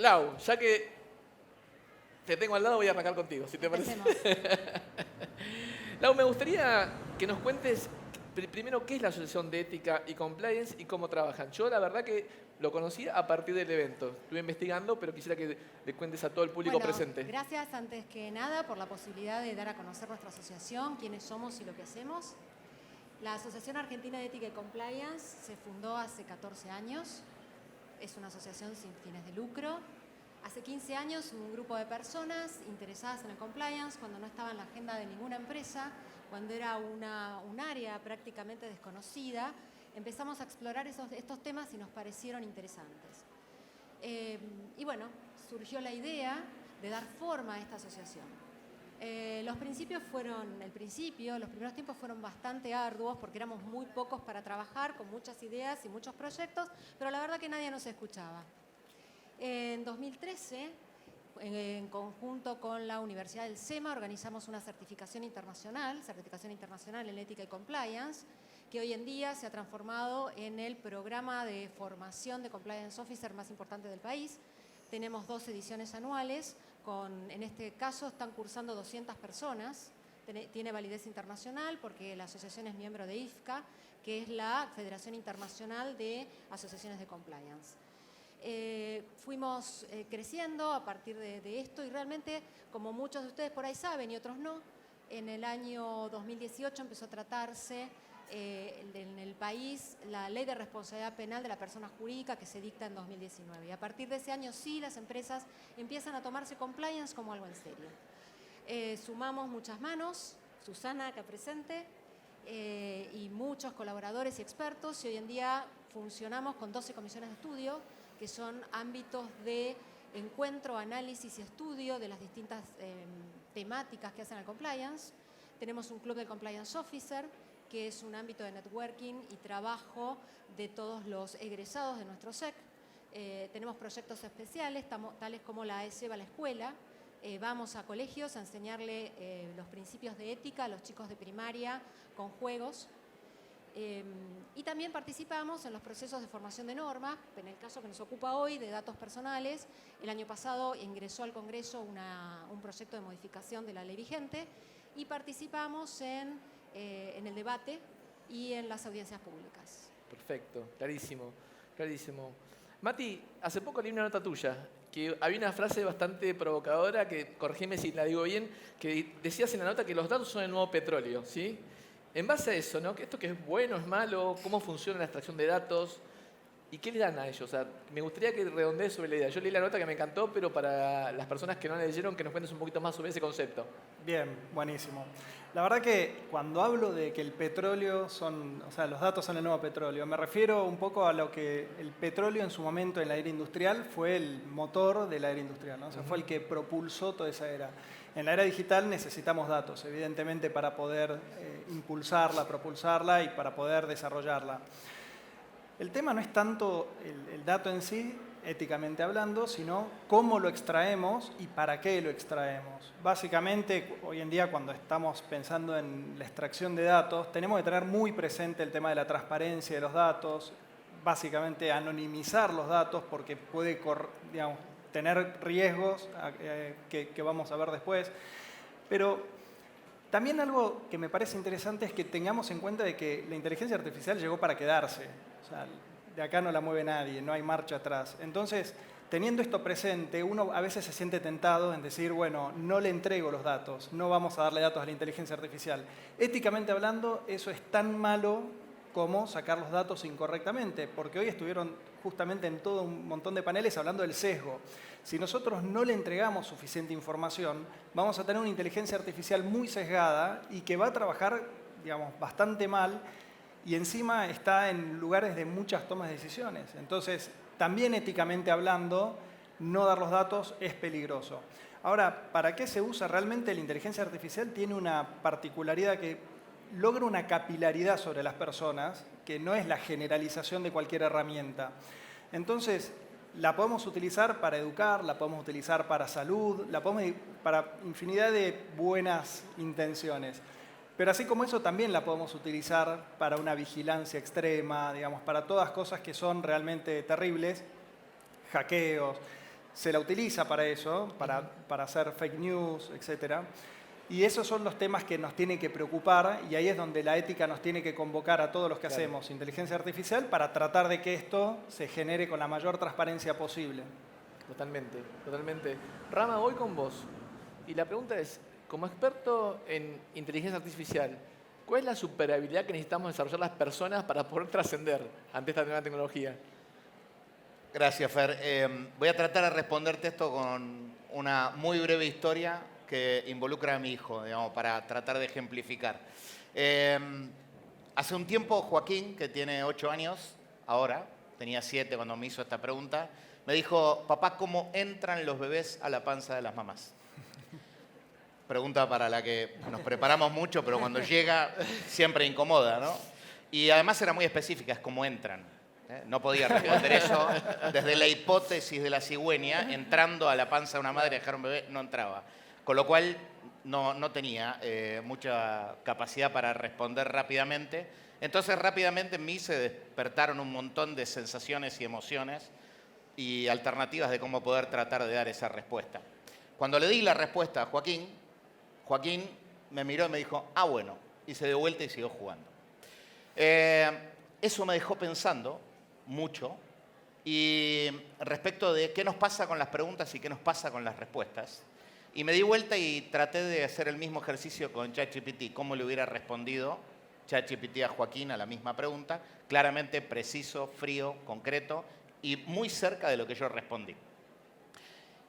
Lau, ya que te tengo al lado, voy a arrancar contigo, si te parece. Lau, me gustaría que nos cuentes primero qué es la Asociación de Ética y Compliance y cómo trabajan. Yo la verdad que lo conocí a partir del evento. Estuve investigando, pero quisiera que le cuentes a todo el público presente. Gracias antes que nada por la posibilidad de dar a conocer nuestra asociación, quiénes somos y lo que hacemos. La Asociación Argentina de Ética y Compliance se fundó hace 14 años. Es una asociación sin fines de lucro. Hace 15 años un grupo de personas interesadas en el compliance, cuando no estaba en la agenda de ninguna empresa, cuando era un área prácticamente desconocida, empezamos a explorar estos temas y nos parecieron interesantes. Y bueno, surgió la idea de dar forma a esta asociación. Los primeros tiempos fueron bastante arduos porque éramos muy pocos para trabajar, con muchas ideas y muchos proyectos, pero la verdad que nadie nos escuchaba. En 2013, en conjunto con la Universidad del SEMA, organizamos una certificación internacional en ética y compliance, que hoy en día se ha transformado en el programa de formación de compliance officer más importante del país. Tenemos 2 ediciones anuales, en este caso están cursando 200 personas. Tiene validez internacional porque la asociación es miembro de IFCA, que es la Federación Internacional de Asociaciones de Compliance. Fuimos creciendo a partir de esto y realmente, como muchos de ustedes por ahí saben y otros no, en el año 2018 empezó a tratarse en el país la Ley de Responsabilidad Penal de la Persona Jurídica que se dicta en 2019. Y a partir de ese año sí las empresas empiezan a tomarse compliance como algo en serio. Sumamos muchas manos, Susana acá presente, y muchos colaboradores y expertos, y hoy en día funcionamos con 12 comisiones de estudio, que son ámbitos de encuentro, análisis y estudio de las distintas temáticas que hacen el compliance. Tenemos un club de compliance officer, que es un ámbito de networking y trabajo de todos los egresados de nuestro SEC. Tenemos proyectos especiales, tales como la AES va a la escuela. Vamos a colegios a enseñarle los principios de ética a los chicos de primaria con juegos. Y también participamos en los procesos de formación de normas, en el caso que nos ocupa hoy, de datos personales. El año pasado ingresó al Congreso un proyecto de modificación de la ley vigente y participamos en el debate y en las audiencias públicas. Perfecto, clarísimo, clarísimo. Mati, hace poco leí una nota tuya, que había una frase bastante provocadora, que corregime si la digo bien, que decías en la nota que los datos son el nuevo petróleo, ¿sí? En base a eso, ¿no? ¿Esto que es bueno, es malo? ¿Cómo funciona la extracción de datos? ¿Y qué le dan a ellos? O sea, me gustaría que redondees sobre la idea. Yo leí la nota que me encantó, pero para las personas que no la leyeron, que nos cuentes un poquito más sobre ese concepto. Bien, buenísimo. La verdad que cuando hablo de que el petróleo los datos son el nuevo petróleo, me refiero un poco a lo que el petróleo en su momento en la era industrial fue el motor de la era industrial, ¿no? O sea, fue el que propulsó toda esa era. En la era digital necesitamos datos, evidentemente, para poder impulsarla, propulsarla y para poder desarrollarla. El tema no es tanto el dato en sí, éticamente hablando, sino cómo lo extraemos y para qué lo extraemos. Básicamente, hoy en día, cuando estamos pensando en la extracción de datos, tenemos que tener muy presente el tema de la transparencia de los datos, básicamente anonimizar los datos porque puede tener riesgos que vamos a ver después. Pero también algo que me parece interesante es que tengamos en cuenta de que la inteligencia artificial llegó para quedarse. O sea, de acá no la mueve nadie, no hay marcha atrás. Entonces, teniendo esto presente, uno a veces se siente tentado en decir, bueno, no le entrego los datos, no vamos a darle datos a la inteligencia artificial. Éticamente hablando, eso es tan malo como sacar los datos incorrectamente, porque hoy estuvieron justamente en todo un montón de paneles hablando del sesgo. Si nosotros no le entregamos suficiente información, vamos a tener una inteligencia artificial muy sesgada y que va a trabajar, bastante mal, y encima está en lugares de muchas tomas de decisiones. Entonces, también éticamente hablando, no dar los datos es peligroso. Ahora, ¿para qué se usa? Realmente la inteligencia artificial tiene una particularidad que logra una capilaridad sobre las personas, que no es la generalización de cualquier herramienta. Entonces, la podemos utilizar para educar, la podemos utilizar para salud, para infinidad de buenas intenciones. Pero así como eso, también la podemos utilizar para una vigilancia extrema, para todas cosas que son realmente terribles, hackeos. se la utiliza para eso, para hacer fake news, etc. Y esos son los temas que nos tienen que preocupar y ahí es donde la ética nos tiene que convocar a todos los que hacemos inteligencia artificial para tratar de que esto se genere con la mayor transparencia posible. Totalmente, totalmente. Rama, voy con vos. Y la pregunta es, como experto en inteligencia artificial, ¿cuál es la superhabilidad que necesitamos desarrollar las personas para poder trascender ante esta nueva tecnología? Gracias, Fer. Voy a tratar de responderte esto con una muy breve historia que involucra a mi hijo, digamos, para tratar de ejemplificar. Hace un tiempo, Joaquín, que tiene 8 años, ahora, tenía 7 cuando me hizo esta pregunta, me dijo, papá, ¿cómo entran los bebés a la panza de las mamás? Pregunta para la que nos preparamos mucho, pero cuando llega siempre incomoda, ¿no? Y además era muy específica, es cómo entran. No podía responder eso desde la hipótesis de la cigüeña, entrando a la panza de una madre y dejar un bebé, no entraba. Con lo cual no tenía mucha capacidad para responder rápidamente. Entonces rápidamente en mí se despertaron un montón de sensaciones y emociones y alternativas de cómo poder tratar de dar esa respuesta. Cuando le di la respuesta a Joaquín, Joaquín me miró y me dijo, ah, bueno, y se dio vuelta y siguió jugando. Eso me dejó pensando mucho y respecto de qué nos pasa con las preguntas y qué nos pasa con las respuestas. Y me di vuelta y traté de hacer el mismo ejercicio con ChatGPT, cómo le hubiera respondido ChatGPT a Joaquín a la misma pregunta, claramente preciso, frío, concreto y muy cerca de lo que yo respondí.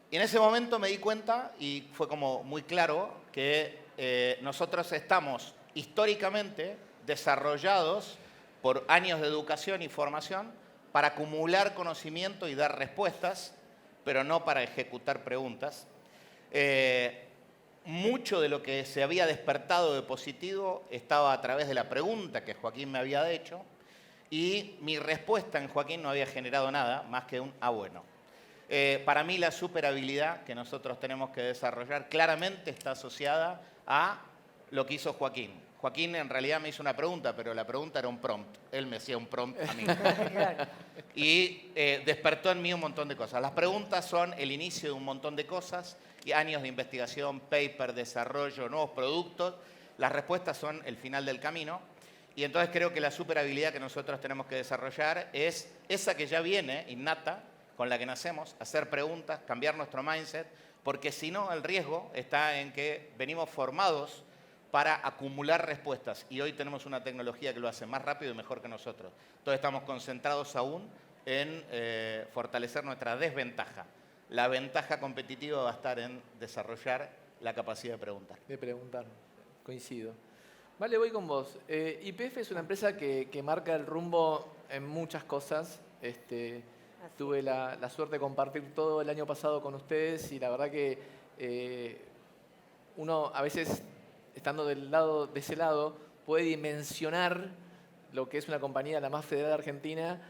Y en ese momento me di cuenta, y fue como muy claro, que nosotros estamos históricamente desarrollados por años de educación y formación para acumular conocimiento y dar respuestas, pero no para ejecutar preguntas. Mucho de lo que se había despertado de positivo estaba a través de la pregunta que Joaquín me había hecho y mi respuesta en Joaquín no había generado nada más que un bueno. Para mí la superhabilidad que nosotros tenemos que desarrollar claramente está asociada a lo que hizo Joaquín. Joaquín en realidad me hizo una pregunta, pero la pregunta era un prompt. Él me hacía un prompt a mí. Y despertó en mí un montón de cosas. Las preguntas son el inicio de un montón de cosas, y años de investigación, paper, desarrollo, nuevos productos. Las respuestas son el final del camino. Y entonces creo que la superhabilidad que nosotros tenemos que desarrollar es esa que ya viene, innata, con la que nacemos, hacer preguntas, cambiar nuestro mindset, porque si no, el riesgo está en que venimos formados para acumular respuestas y hoy tenemos una tecnología que lo hace más rápido y mejor que nosotros. Entonces estamos concentrados aún en fortalecer nuestra desventaja. La ventaja competitiva va a estar en desarrollar la capacidad de preguntar. De preguntar, coincido. Vale, voy con vos. YPF es una empresa que marca el rumbo en muchas cosas. Tuve la suerte de compartir todo el año pasado con ustedes y la verdad que uno a veces, estando de ese lado, puede dimensionar lo que es una compañía la más federal de Argentina,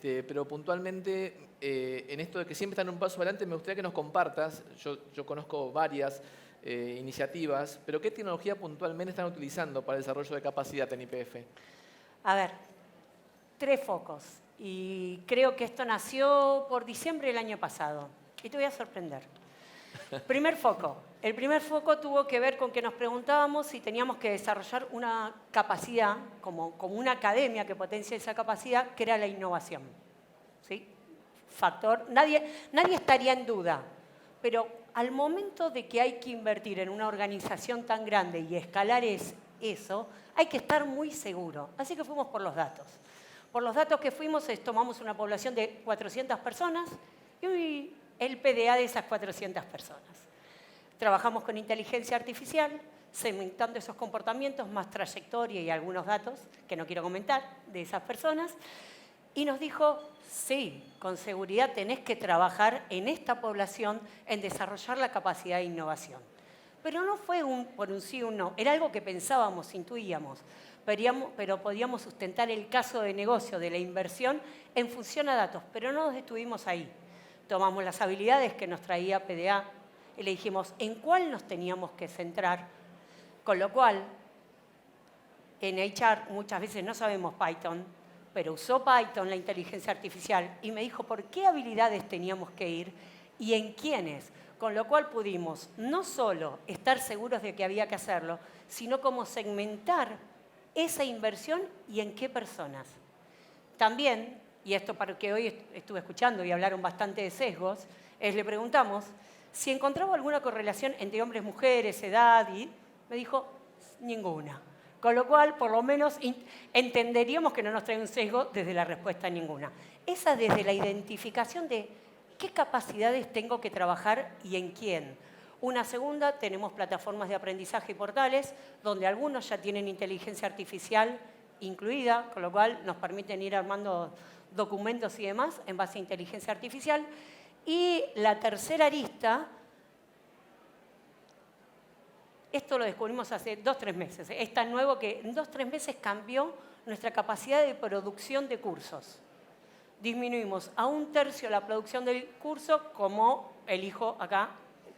pero puntualmente en esto de que siempre están un paso adelante, me gustaría que nos compartas, yo conozco varias iniciativas, pero ¿qué tecnología puntualmente están utilizando para el desarrollo de capacidad en YPF? A ver, 3 focos. Y creo que esto nació por diciembre del año pasado. Y te voy a sorprender. Primer foco. El primer foco tuvo que ver con que nos preguntábamos si teníamos que desarrollar una capacidad, como una academia que potencie esa capacidad, que era la innovación. ¿Sí? Factor. Nadie estaría en duda. Pero al momento de que hay que invertir en una organización tan grande y escalar eso, hay que estar muy seguro. Así que fuimos por los datos. Por los datos que fuimos, tomamos una población de 400 personas y el PDA de esas 400 personas. Trabajamos con inteligencia artificial, segmentando esos comportamientos, más trayectoria y algunos datos que no quiero comentar de esas personas. Y nos dijo, sí, con seguridad tenés que trabajar en esta población en desarrollar la capacidad de innovación. Pero no fue por un sí o un no, era algo que pensábamos, intuíamos. Pero podíamos sustentar el caso de negocio de la inversión en función a datos, pero no nos detuvimos ahí. Tomamos las habilidades que nos traía PDA y le dijimos en cuál nos teníamos que centrar, con lo cual en HR muchas veces no sabemos Python, pero usó Python, la inteligencia artificial, y me dijo por qué habilidades teníamos que ir y en quiénes. Con lo cual pudimos no solo estar seguros de que había que hacerlo, sino cómo segmentar esa inversión y en qué personas. También, y esto para que hoy estuve escuchando y hablaron bastante de sesgos, le preguntamos si encontraba alguna correlación entre hombres, mujeres, edad, y me dijo ninguna. Con lo cual, por lo menos, entenderíamos que no nos trae un sesgo desde la respuesta ninguna. Esa desde la identificación de qué capacidades tengo que trabajar y en quién. Una segunda, tenemos plataformas de aprendizaje y portales, donde algunos ya tienen inteligencia artificial incluida, con lo cual nos permiten ir armando documentos y demás en base a inteligencia artificial. Y la tercera arista, esto lo descubrimos hace 2 o 3 meses. Es tan nuevo que en 2 o 3 meses cambió nuestra capacidad de producción de cursos. Disminuimos a 1/3 la producción del curso, como elijo acá.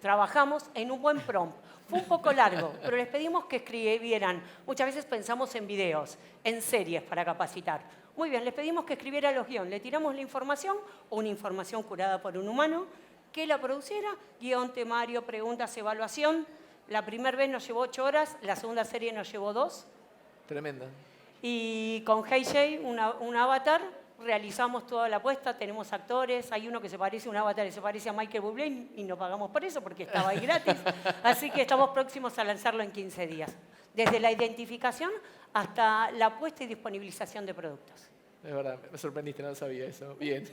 Trabajamos en un buen prompt. Fue un poco largo, pero les pedimos que escribieran. Muchas veces pensamos en videos, en series para capacitar. Muy bien, les pedimos que escribiera los guiones. Le tiramos la información, o una información curada por un humano, que la produciera, guión, temario, preguntas, evaluación. La primera vez nos llevó 8 horas, la segunda serie nos llevó 2. Tremenda. Y con HeyJ, un avatar, realizamos toda la apuesta, tenemos actores, hay uno que se parece, un avatar que se parece a Michael Bublé y no pagamos por eso porque estaba ahí gratis. Así que estamos próximos a lanzarlo en 15 días. Desde la identificación hasta la apuesta y disponibilización de productos. Es verdad, me sorprendiste, no sabía eso. Bien.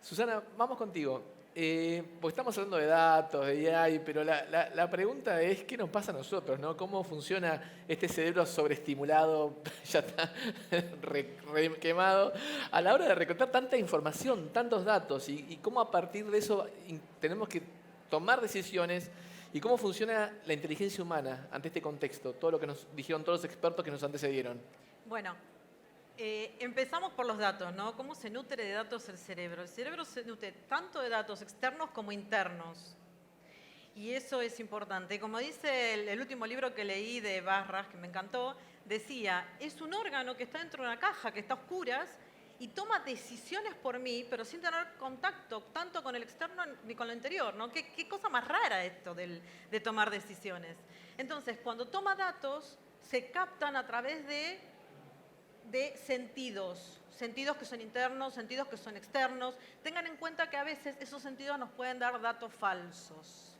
Susana, vamos contigo. Porque estamos hablando de datos, de AI, pero la pregunta es, ¿qué nos pasa a nosotros, no? ¿Cómo funciona este cerebro sobreestimulado, ya está quemado, a la hora de recolectar tanta información, tantos datos? Y cómo a partir de eso tenemos que tomar decisiones, y cómo funciona la inteligencia humana ante este contexto, todo lo que nos dijeron todos los expertos que nos antecedieron. Bueno, empezamos por los datos, ¿no? ¿Cómo se nutre de datos el cerebro? El cerebro se nutre tanto de datos externos como internos. Y eso es importante. Como dice el último libro que leí de Barras, que me encantó, decía, es un órgano que está dentro de una caja, que está a oscuras, y toma decisiones por mí, pero sin tener contacto tanto con el externo ni con lo interior, ¿no? ¿Qué cosa más rara esto de tomar decisiones? Entonces, cuando toma datos, se captan a través de sentidos que son internos, sentidos que son externos. Tengan en cuenta que a veces esos sentidos nos pueden dar datos falsos.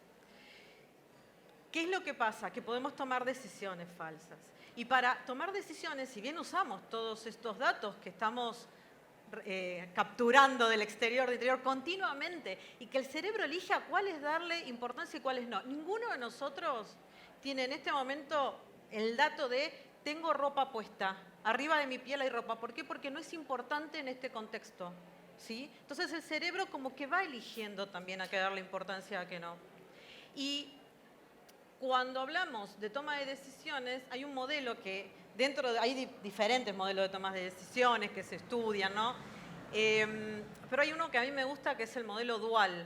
¿Qué es lo que pasa? Que podemos tomar decisiones falsas. Y para tomar decisiones, si bien usamos todos estos datos que estamos capturando del exterior, del interior continuamente, y que el cerebro elija cuáles darle importancia y cuáles no. Ninguno de nosotros tiene en este momento el dato de tengo ropa puesta, arriba de mi piel hay ropa. ¿Por qué? Porque no es importante en este contexto, ¿sí? Entonces el cerebro como que va eligiendo también a qué darle importancia, a qué no. Y cuando hablamos de toma de decisiones, hay un modelo que hay diferentes modelos de toma de decisiones que se estudian, ¿no? Pero hay uno que a mí me gusta, que es el modelo dual,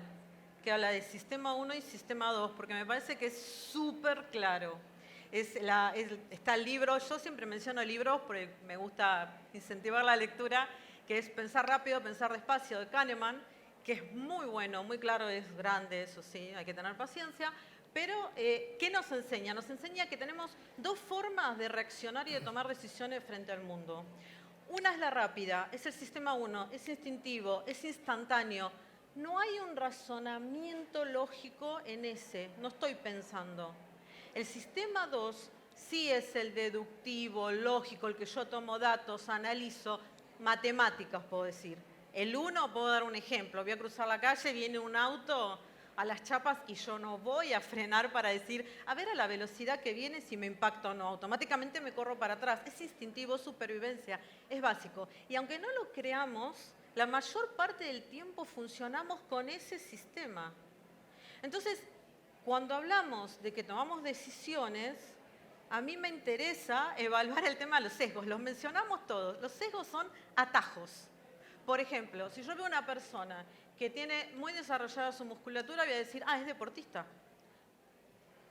que habla de sistema 1 y sistema 2, porque me parece que es súper claro. Está el libro, yo siempre menciono libros porque me gusta incentivar la lectura, que es Pensar rápido, pensar despacio, de Kahneman, que es muy bueno, muy claro, es grande, eso sí, hay que tener paciencia. Pero, ¿qué nos enseña? Nos enseña que tenemos 2 formas de reaccionar y de tomar decisiones frente al mundo. Una es la rápida, es el sistema 1, es instintivo, es instantáneo. No hay un razonamiento lógico en ese, no estoy pensando. El sistema 2 sí es el deductivo, lógico, el que yo tomo datos, analizo, matemáticas puedo decir. El 1, puedo dar un ejemplo, voy a cruzar la calle, viene un auto a las chapas y yo no voy a frenar para decir, a ver a la velocidad que viene si me impacta o no. Automáticamente me corro para atrás. Es instintivo, supervivencia, es básico. Y aunque no lo creamos, la mayor parte del tiempo funcionamos con ese sistema. Entonces, cuando hablamos de que tomamos decisiones, a mí me interesa evaluar el tema de los sesgos. Los mencionamos todos. Los sesgos son atajos. Por ejemplo, si yo veo una persona que tiene muy desarrollada su musculatura, voy a decir, es deportista.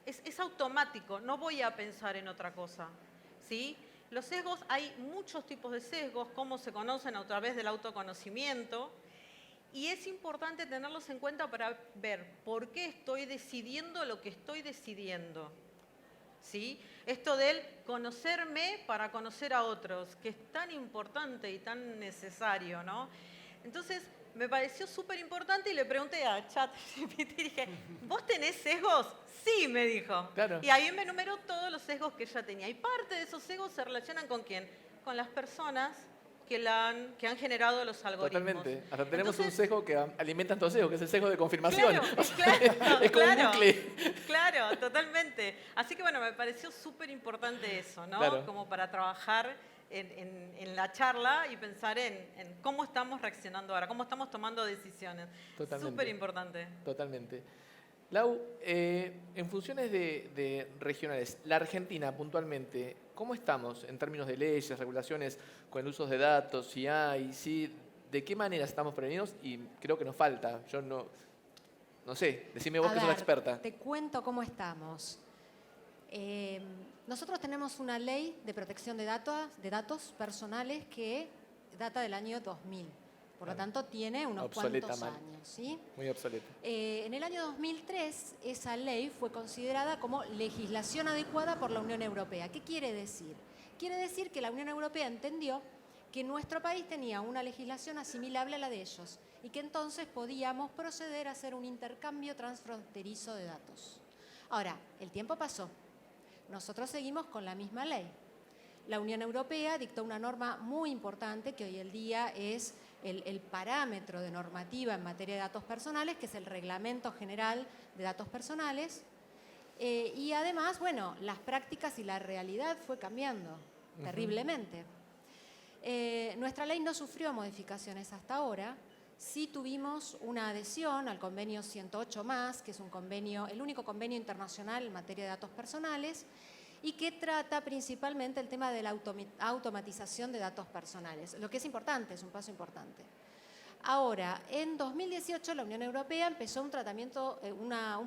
Es automático, no voy a pensar en otra cosa, ¿sí? Los sesgos, hay muchos tipos de sesgos, como se conocen a través del autoconocimiento, Y es importante tenerlos en cuenta para ver por qué estoy decidiendo lo que estoy decidiendo. ¿Sí? Esto del conocerme para conocer a otros, que es tan importante y tan necesario, ¿no? Entonces, me pareció súper importante y le pregunté a ChatGPT y dije, ¿vos tenés sesgos? Sí, me dijo. Claro. Y ahí me enumeró todos los sesgos que ella tenía. Y parte de esos sesgos se relacionan ¿con quién? Con las personas que han generado los algoritmos. Totalmente. Hasta tenemos Entonces, un sesgo que alimenta estos sesgos, que es el sesgo de confirmación. Claro, O sea, claro, es como claro, un bucle. claro, totalmente. Así que bueno, me pareció súper importante eso, ¿no? Claro. Como para trabajar en la charla y pensar en cómo estamos reaccionando ahora, cómo estamos tomando decisiones. Totalmente. Súper importante. Totalmente. Lau, en funciones de regionales, la Argentina puntualmente, ¿cómo estamos en términos de leyes, regulaciones con el uso de datos? Si hay, sí, ¿de qué manera estamos prevenidos? Y creo que nos falta. Yo no sé, decime vos A que sos la ver, experta. Te cuento cómo estamos. Nosotros tenemos una ley de protección de datos personales que data del año 2000. Por lo tanto, tiene unos Obsoleta cuantos mal. años. ¿Sí? Muy obsoleta. En el año 2003, esa ley fue considerada como legislación adecuada por la Unión Europea. ¿Qué quiere decir? Quiere decir que la Unión Europea entendió que nuestro país tenía una legislación asimilable a la de ellos y que entonces podíamos proceder a hacer un intercambio transfronterizo de datos. Ahora, el tiempo pasó. Nosotros seguimos con la misma ley. La Unión Europea dictó una norma muy importante que hoy en día es el parámetro de normativa en materia de datos personales, que es el Reglamento General de Datos Personales. Y además, bueno, las prácticas y la realidad fue cambiando terriblemente. Nuestra ley no sufrió modificaciones hasta ahora. Sí tuvimos una adhesión al convenio 108+, que es un convenio, el único convenio internacional en materia de datos personales, y que trata principalmente el tema de la automatización de datos personales, lo que es importante, es un paso importante. Ahora, en 2018 la Unión Europea empezó un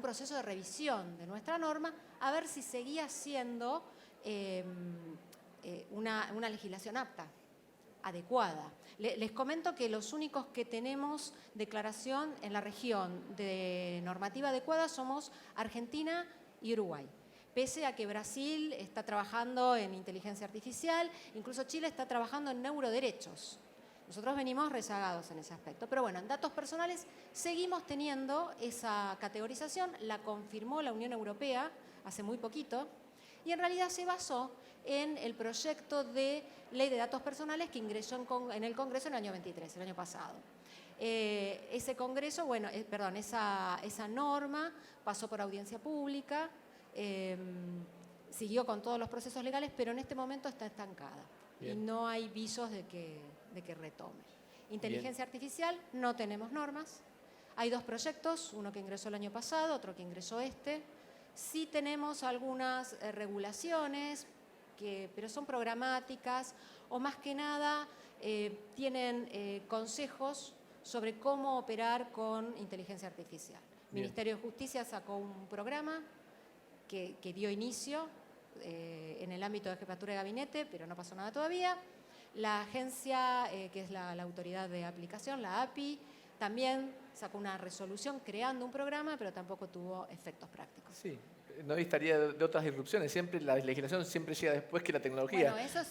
proceso de revisión de nuestra norma a ver si seguía siendo una legislación apta, adecuada. Les comento que los únicos que tenemos declaración en la región de normativa adecuada somos Argentina y Uruguay. Pese a que Brasil está trabajando en inteligencia artificial, incluso Chile está trabajando en neuroderechos. Nosotros venimos rezagados en ese aspecto. Pero bueno, en datos personales seguimos teniendo esa categorización, la confirmó la Unión Europea hace muy poquito, y en realidad se basó en el proyecto de ley de datos personales que ingresó en el Congreso en el año 23, el año pasado. Ese Congreso, esa norma pasó por audiencia pública, siguió con todos los procesos legales, pero en este momento está estancada. Bien. Y no hay visos de que retome. Inteligencia artificial, no tenemos normas. Hay dos proyectos, uno que ingresó el año pasado, otro que ingresó este. Sí tenemos algunas regulaciones, pero son programáticas o más que nada tienen consejos sobre cómo operar con inteligencia artificial. El Ministerio de Justicia sacó un programa que dio inicio en el ámbito de jefatura de gabinete, pero no pasó nada todavía. La agencia, que es la autoridad de aplicación, la API, también sacó una resolución creando un programa, pero tampoco tuvo efectos prácticos. Sí, no distaría de otras disrupciones. Siempre la legislación siempre llega después que la tecnología. Bueno, eso es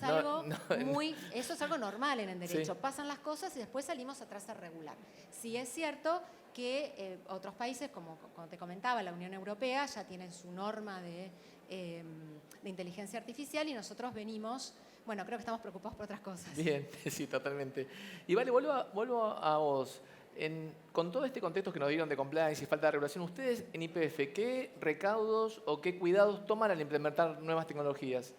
eso es algo normal en el derecho. Sí. Pasan las cosas y después salimos atrás a regular. Sí es cierto que otros países, como te comentaba, la Unión Europea ya tienen su norma de inteligencia artificial y nosotros venimos, bueno, creo que estamos preocupados por otras cosas. Bien, sí, totalmente. Y Vale, vuelvo a vos. Con todo este contexto que nos dieron de compliance y falta de regulación, ustedes en YPF, ¿qué recaudos o qué cuidados toman al implementar nuevas tecnologías?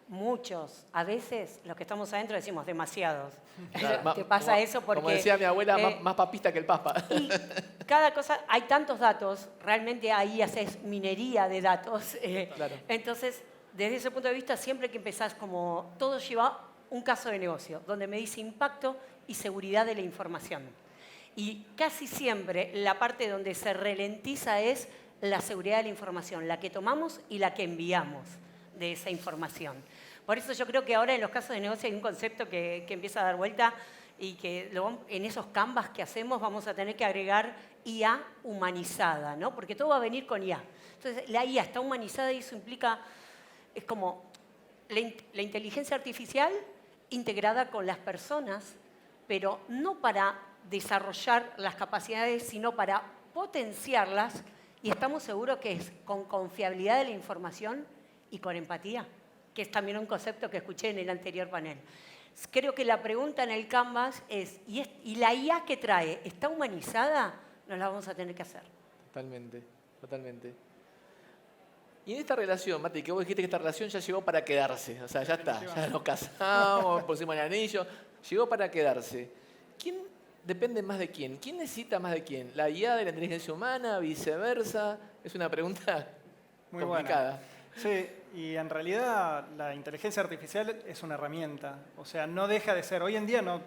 Muchos. A veces los que estamos adentro decimos demasiados. Claro, ¿Qué pasa eso? Porque, como decía mi abuela, más papista que el papa. Y cada cosa, hay tantos datos, realmente ahí haces minería de datos. Claro. Entonces, desde ese punto de vista, siempre que empezás, como todo lleva un caso de negocio, donde me dice impacto y seguridad de la información. Y casi siempre la parte donde se ralentiza es la seguridad de la información, la que tomamos y la que enviamos de esa información. Por eso yo creo que ahora en los casos de negocio hay un concepto que empieza a dar vuelta, y que en esos canvas que hacemos vamos a tener que agregar IA humanizada, ¿no? Porque todo va a venir con IA. Entonces, la IA está humanizada y eso implica, es como la inteligencia artificial integrada con las personas, pero no para desarrollar las capacidades, sino para potenciarlas, y estamos seguros que es con confiabilidad de la información y con empatía, que es también un concepto que escuché en el anterior panel. Creo que la pregunta en el Canvas es, ¿y la IA que trae está humanizada? Nos la vamos a tener que hacer. Totalmente, totalmente. Y en esta relación, Mati, que vos dijiste que esta relación ya llegó para quedarse. O sea, ya está, ya nos casamos, pusimos el anillo, llegó para quedarse. ¿Quién depende más de quién? ¿Quién necesita más de quién? ¿La IA de la inteligencia humana, viceversa? Es una pregunta Muy complicada. buena. Sí, y en realidad la inteligencia artificial es una herramienta. O sea, no deja de ser, hoy en día, no,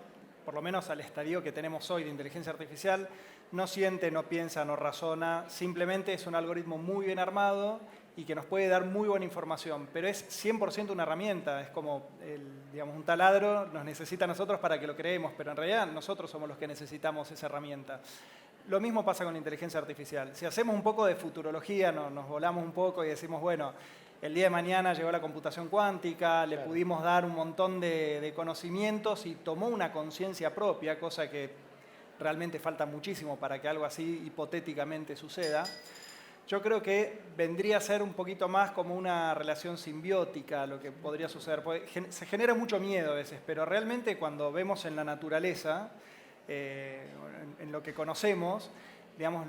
por lo menos al estadio que tenemos hoy de inteligencia artificial, no siente, no piensa, no razona, simplemente es un algoritmo muy bien armado y que nos puede dar muy buena información, pero es 100% una herramienta, es como digamos, un taladro nos necesita a nosotros para que lo creemos, pero en realidad nosotros somos los que necesitamos esa herramienta. Lo mismo pasa con la inteligencia artificial. Si hacemos un poco de futurología, nos volamos un poco y decimos, bueno, el día de mañana llegó la computación cuántica, le pudimos dar un montón de conocimientos y tomó una conciencia propia, cosa que realmente falta muchísimo para que algo así hipotéticamente suceda. Yo creo que vendría a ser un poquito más como una relación simbiótica lo que podría suceder. Porque se genera mucho miedo a veces, pero realmente cuando vemos en la naturaleza, en lo que conocemos, digamos,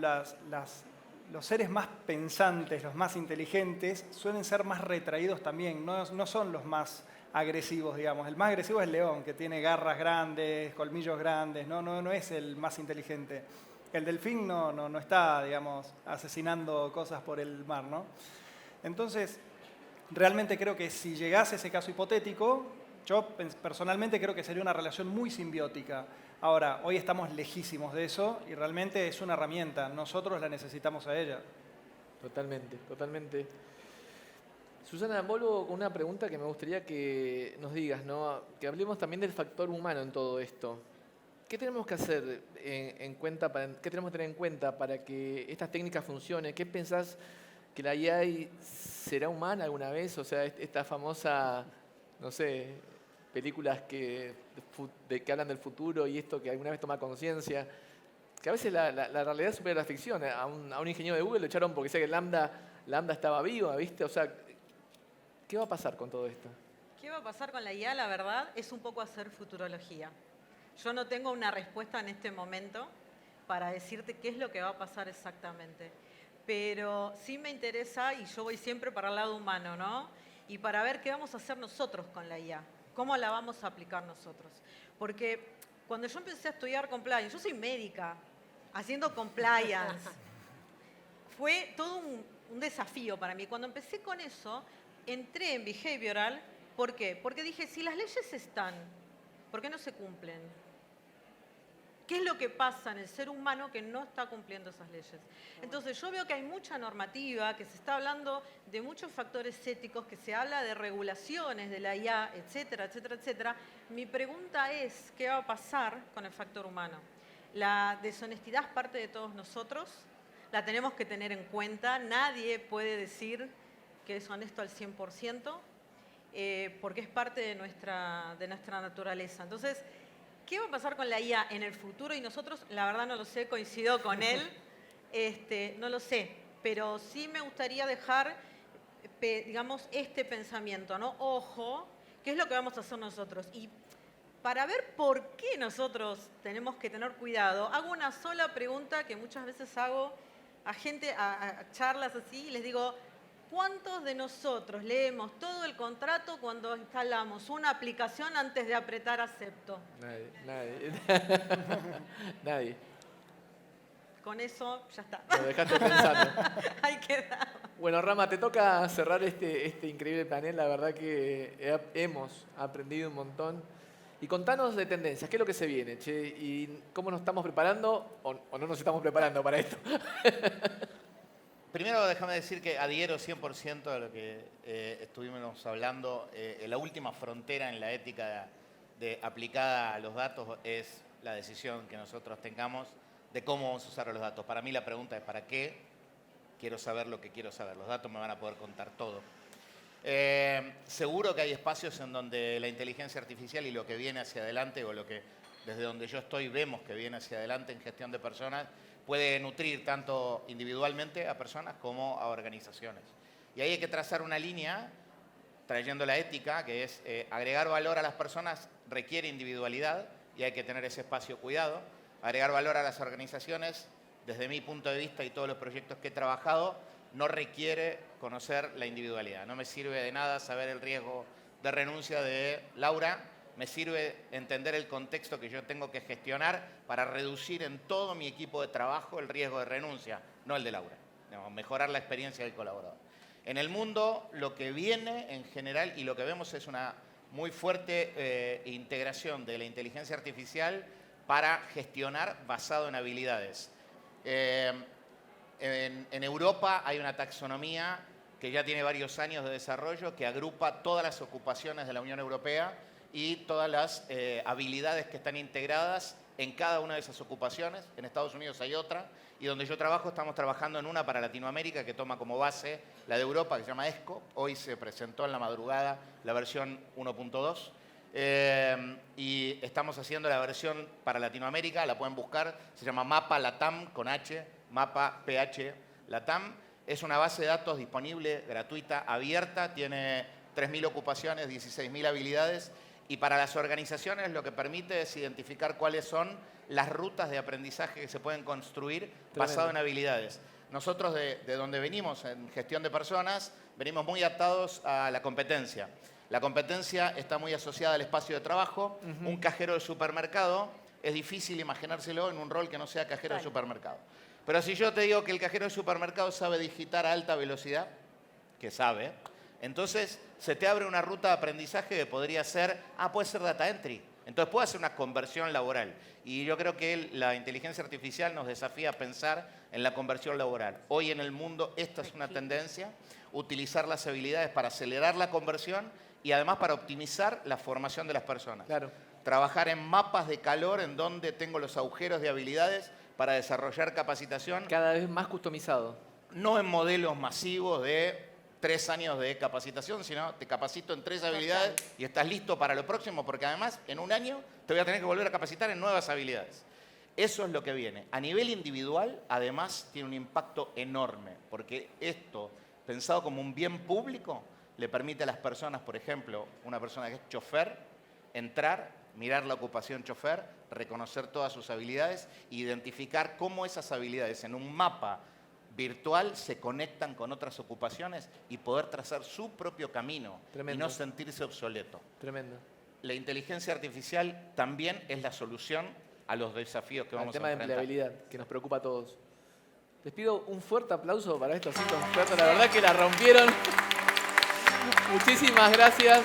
los seres más pensantes, los más inteligentes, suelen ser más retraídos también, no son los más agresivos, digamos. El más agresivo es el león, que tiene garras grandes, colmillos grandes, no es el más inteligente. El delfín no está, digamos, asesinando cosas por el mar, ¿no? Entonces, realmente creo que si llegase ese caso hipotético, yo personalmente creo que sería una relación muy simbiótica. Ahora, hoy estamos lejísimos de eso y realmente es una herramienta. Nosotros la necesitamos a ella. Totalmente, totalmente. Susana, vuelvo con una pregunta que me gustaría que nos digas, ¿no? Que hablemos también del factor humano en todo esto. ¿Qué tenemos que hacer qué tenemos que tener en cuenta para que estas técnicas funcionen? ¿Qué pensás que la IA será humana alguna vez? O sea, esta famosa, no sé, películas que hablan del futuro y esto que alguna vez toma conciencia, que a veces la realidad supera la ficción. A un ingeniero de Google lo echaron porque decía que Lambda estaba viva, ¿viste? O sea, ¿qué va a pasar con todo esto? ¿Qué va a pasar con la IA? La verdad, es un poco hacer futurología. Yo no tengo una respuesta en este momento para decirte qué es lo que va a pasar exactamente. Pero sí me interesa, y yo voy siempre para el lado humano, ¿no? Y para ver qué vamos a hacer nosotros con la IA. ¿Cómo la vamos a aplicar nosotros? Porque cuando yo empecé a estudiar compliance, yo soy médica, haciendo compliance. Fue todo un desafío para mí. Cuando empecé con eso, entré en behavioral. ¿Por qué? Porque dije, si las leyes están, ¿por qué no se cumplen? ¿Qué es lo que pasa en el ser humano que no está cumpliendo esas leyes? Entonces yo veo que hay mucha normativa, que se está hablando de muchos factores éticos, que se habla de regulaciones de la IA, etcétera, etcétera, etcétera. Mi pregunta es, ¿qué va a pasar con el factor humano? La deshonestidad es parte de todos nosotros, la tenemos que tener en cuenta. Nadie puede decir que es honesto al 100%, porque es parte de nuestra naturaleza. Entonces, ¿qué va a pasar con la IA en el futuro? Y nosotros, la verdad no lo sé, coincido con él, no lo sé, pero sí me gustaría dejar, digamos, este pensamiento, ¿no? Ojo, ¿qué es lo que vamos a hacer nosotros? Y para ver por qué nosotros tenemos que tener cuidado, hago una sola pregunta que muchas veces hago a gente, a charlas así, y les digo, ¿cuántos de nosotros leemos todo el contrato cuando instalamos una aplicación antes de apretar acepto? Nadie. Nadie. Con eso ya está. Lo dejaste pensando. Ahí queda. Bueno, Rama, te toca cerrar este increíble panel. La verdad que hemos aprendido un montón. Y contanos de tendencias, ¿qué es lo que se viene, che? ¿Y cómo nos estamos preparando o no nos estamos preparando para esto? Primero, déjame decir que adhiero 100% a lo que estuvimos hablando. La última frontera en la ética aplicada a los datos es la decisión que nosotros tengamos de cómo vamos a usar los datos. Para mí la pregunta es ¿para qué? Quiero saber lo que quiero saber. Los datos me van a poder contar todo. Seguro que hay espacios en donde la inteligencia artificial y lo que viene hacia adelante, o lo que desde donde yo estoy vemos que viene hacia adelante en gestión de personas, puede nutrir tanto individualmente a personas como a organizaciones. Y ahí hay que trazar una línea, trayendo la ética, que es agregar valor a las personas requiere individualidad y hay que tener ese espacio cuidado. Agregar valor a las organizaciones, desde mi punto de vista y todos los proyectos que he trabajado, no requiere conocer la individualidad. No me sirve de nada saber el riesgo de renuncia de Laura, me sirve entender el contexto que yo tengo que gestionar para reducir en todo mi equipo de trabajo el riesgo de renuncia, no el de Laura. No, mejorar la experiencia del colaborador. En el mundo lo que viene en general y lo que vemos es una muy fuerte integración de la inteligencia artificial para gestionar basado en habilidades. En Europa hay una taxonomía que ya tiene varios años de desarrollo que agrupa todas las ocupaciones de la Unión Europea y todas las habilidades que están integradas en cada una de esas ocupaciones. En Estados Unidos hay otra y donde yo trabajo estamos trabajando en una para Latinoamérica que toma como base la de Europa, que se llama ESCO. Hoy se presentó en la madrugada la versión 1.2. Y estamos haciendo la versión para Latinoamérica, la pueden buscar, se llama Mapa Latam con H, Mapa PH Latam. Es una base de datos disponible, gratuita, abierta, tiene 3.000 ocupaciones, 16.000 habilidades y para las organizaciones lo que permite es identificar cuáles son las rutas de aprendizaje que se pueden construir basado en habilidades. Nosotros de donde venimos en gestión de personas, venimos muy atados a la competencia. La competencia está muy asociada al espacio de trabajo. Un cajero de supermercado es difícil imaginárselo en un rol que no sea cajero de supermercado. Pero si yo te digo que el cajero de supermercado sabe digitar a alta velocidad, que sabe, entonces se te abre una ruta de aprendizaje que podría ser, puede ser data entry. Entonces puede hacer una conversión laboral. Y yo creo que la inteligencia artificial nos desafía a pensar en la conversión laboral. Hoy en el mundo esta es una tendencia, utilizar las habilidades para acelerar la conversión y además para optimizar la formación de las personas. Claro. Trabajar en mapas de calor en donde tengo los agujeros de habilidades para desarrollar capacitación. Cada vez más customizado. No en modelos masivos de 3 años de capacitación, sino te capacito en 3 habilidades y estás listo para lo próximo, porque además en un año te voy a tener que volver a capacitar en nuevas habilidades. Eso es lo que viene. A nivel individual, además, tiene un impacto enorme, porque esto, pensado como un bien público, le permite a las personas, por ejemplo, una persona que es chofer, entrar, mirar la ocupación chofer, reconocer todas sus habilidades e identificar cómo esas habilidades en un mapa virtual se conectan con otras ocupaciones y poder trazar su propio camino. Tremendo. Y no sentirse obsoleto. Tremendo. La inteligencia artificial también es la solución a los desafíos que vamos a enfrentar. El tema de empleabilidad, que nos preocupa a todos. Les pido un fuerte aplauso para estos 5 expertos. La verdad que la rompieron. Muchísimas gracias.